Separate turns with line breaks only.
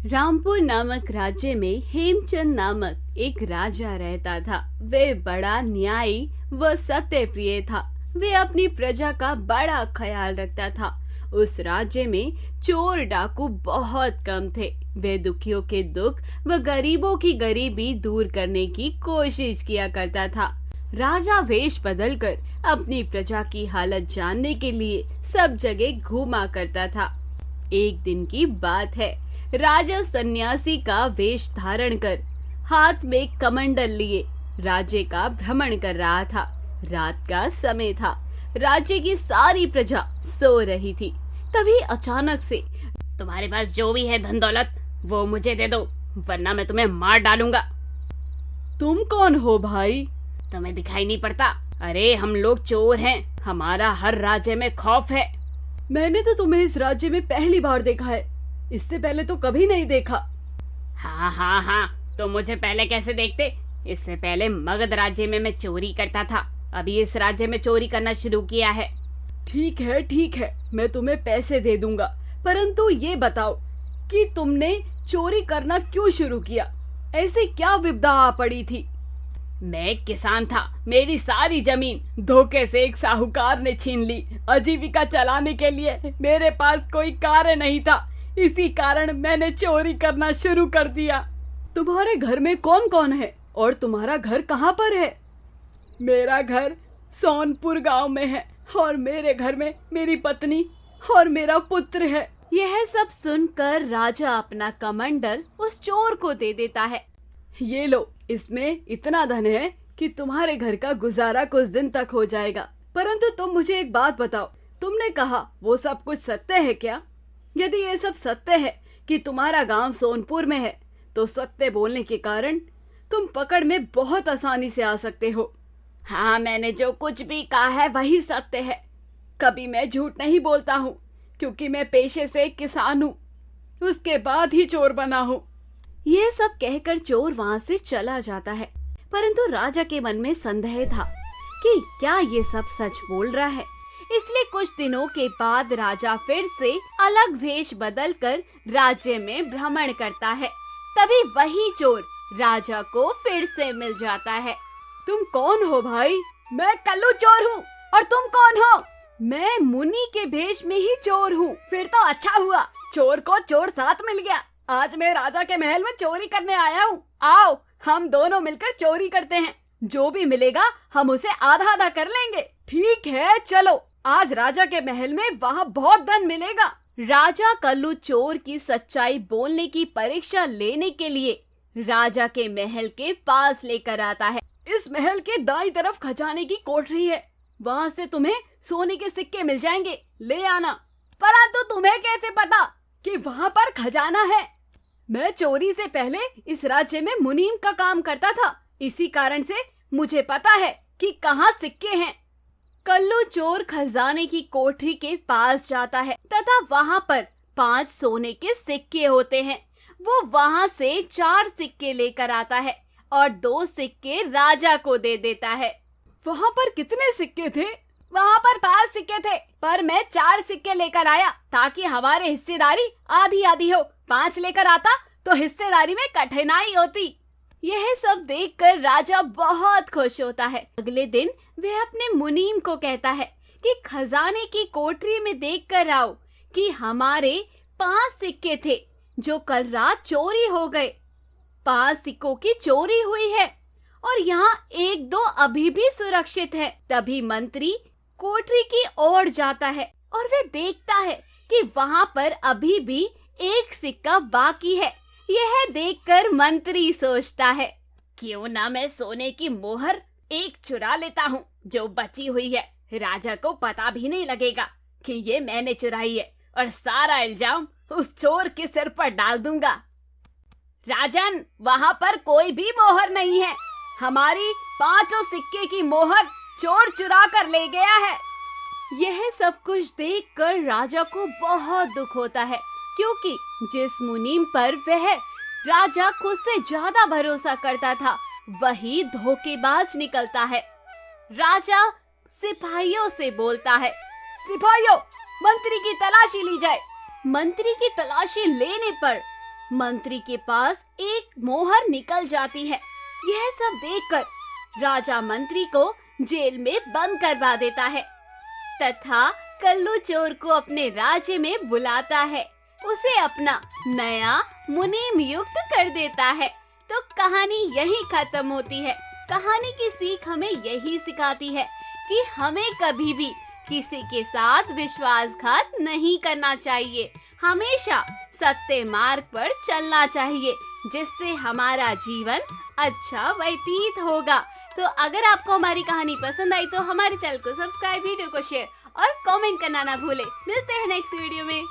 रामपुर नामक राज्य में हेमचंद नामक एक राजा रहता था। वे बड़ा न्यायी व सत्य प्रिय था। वे अपनी प्रजा का बड़ा ख्याल रखता था। उस राज्य में चोर डाकू बहुत कम थे। वे दुखियों के दुख व गरीबों की गरीबी दूर करने की कोशिश किया करता था। राजा वेश बदलकर अपनी प्रजा की हालत जानने के लिए सब जगह घूमा करता था। एक दिन की बात है, राजा सन्यासी का वेश धारण कर हाथ में कमंडल लिए राज्य का भ्रमण कर रहा था। रात का समय था। राज्य की सारी प्रजा सो रही थी। तभी अचानक से, तुम्हारे पास जो भी है धन दौलत वो मुझे दे दो, वरना मैं तुम्हें मार डालूंगा।
तुम कौन हो भाई?
तुम्हें दिखाई नहीं पड़ता? अरे हम लोग चोर हैं। हमारा हर राज्य में खौफ है।
मैंने तो तुम्हें इस राज्य में पहली बार देखा है। इससे पहले तो कभी नहीं देखा।
हाँ, तो मुझे पहले कैसे देखते? इससे पहले मगध राज्य में मैं चोरी करता था। अभी इस राज्य में चोरी करना शुरू किया है।
ठीक है, मैं तुम्हें पैसे दे दूंगा, परंतु ये बताओ कि तुमने चोरी करना क्यों शुरू किया? ऐसी क्या विपदा आ पड़ी थी?
मैं एक किसान था। मेरी सारी जमीन धोखे से एक साहूकार ने छीन ली। आजीविका चलाने के लिए मेरे पास कोई कार्य नहीं था। इसी कारण मैंने चोरी करना शुरू कर दिया।
तुम्हारे घर में कौन कौन है और तुम्हारा घर कहाँ पर है?
मेरा घर सोनपुर गांव में है और मेरे घर में मेरी पत्नी और मेरा पुत्र है।
यह सब सुनकर राजा अपना कमंडल उस चोर को दे देता है। ये लो, इसमें इतना धन है कि तुम्हारे घर का गुजारा कुछ दिन तक हो जाएगा। परंतु तुम मुझे एक बात बताओ, तुमने कहा वो सब कुछ सत्य है क्या? यदि ये सब सत्य है कि तुम्हारा गांव सोनपुर में है, तो सत्य बोलने के कारण तुम पकड़ में बहुत आसानी से आ सकते हो।
हाँ, मैंने जो कुछ भी कहा है वही सत्य है। कभी मैं झूठ नहीं बोलता हूँ, क्योंकि मैं पेशे से किसान हूँ, उसके बाद ही चोर बना हूँ।
यह सब कहकर चोर वहाँ से चला जाता है। परंतु राजा के मन में संदेह था कि क्या ये सब सच बोल रहा है। इसलिए कुछ दिनों के बाद राजा फिर से अलग वेश बदलकर राज्य में भ्रमण करता है। तभी वही चोर राजा को फिर से मिल जाता है।
तुम कौन हो भाई? मैं कल्लू चोर हूँ। और तुम कौन हो?
मैं मुनि के भेष में ही चोर हूँ।
फिर तो अच्छा हुआ, चोर को चोर साथ मिल गया। आज मैं राजा के महल में चोरी करने आया हूँ। आओ, हम दोनों मिलकर चोरी करते हैं। जो भी मिलेगा हम उसे आधा आधा कर लेंगे।
ठीक है, चलो। आज राजा के महल में वहाँ बहुत धन मिलेगा।
राजा कल्लू चोर की सच्चाई बोलने की परीक्षा लेने के लिए राजा के महल के पास लेकर आता है।
इस महल के दाईं तरफ खजाने की कोठरी है। वहाँ से तुम्हें सोने के सिक्के मिल जाएंगे, ले आना।
परंतु तुम्हें कैसे पता
कि वहाँ पर खजाना है? मैं चोरी से पहले इस राज्य में मुनीम का काम करता था। इसी कारण से मुझे पता है कि कहाँ सिक्के हैं।
कल्लू चोर खजाने की कोठरी के पास जाता है तथा वहाँ पर 5 सोने के सिक्के होते हैं। वो वहाँ से 4 सिक्के लेकर आता है और 2 सिक्के राजा को दे देता है।
वहाँ पर कितने सिक्के थे?
वहाँ पर 5 सिक्के थे, पर मैं 4 सिक्के लेकर आया ताकि हमारे हिस्सेदारी आधी आधी हो। 5 लेकर आता तो हिस्सेदारी में कठिनाई होती। यह सब देखकर राजा बहुत खुश होता है। अगले दिन वह अपने मुनीम को कहता है कि खजाने की कोठरी में देख कर आओ कि हमारे 5 सिक्के थे जो कल रात चोरी हो गए। 5 सिक्कों की चोरी हुई है और यहाँ 1-2 अभी भी सुरक्षित है। तभी मंत्री कोठरी की ओर जाता है और वह देखता है कि वहाँ पर अभी भी 1 सिक्का बाकी है। यह देखकर मंत्री सोचता है, क्यों ना मैं सोने की मोहर एक चुरा लेता हूँ जो बची हुई है। राजा को पता भी नहीं लगेगा कि ये मैंने चुराई है और सारा इल्जाम उस चोर के सिर पर डाल दूंगा। राजन, वहाँ पर कोई भी मोहर नहीं है। हमारी 5 सिक्के की मोहर चोर चुरा कर ले गया है। यह सब कुछ देखकर राजा को बहुत दुख होता है, क्योंकि जिस मुनीम पर वह राजा खुद से ज्यादा भरोसा करता था वही धोखेबाज निकलता है। राजा सिपाहियों से बोलता है, सिपाहियों, मंत्री की तलाशी ली जाए। मंत्री की तलाशी लेने पर मंत्री के पास एक मोहर निकल जाती है। यह सब देखकर राजा मंत्री को जेल में बंद करवा देता है तथा कल्लू चोर को अपने राज्य में बुलाता है, उसे अपना नया मुनीम युक्त कर देता है। तो कहानी यही खत्म होती है। कहानी की सीख हमें यही सिखाती है कि हमें कभी भी किसी के साथ विश्वासघात नहीं करना चाहिए। हमेशा सत्य मार्ग पर चलना चाहिए, जिससे हमारा जीवन अच्छा व्यतीत होगा। तो अगर आपको हमारी कहानी पसंद आई तो हमारे चैनल को सब्सक्राइब, वीडियो को शेयर और कमेंट करना ना भूले। मिलते हैं नेक्स्ट वीडियो में।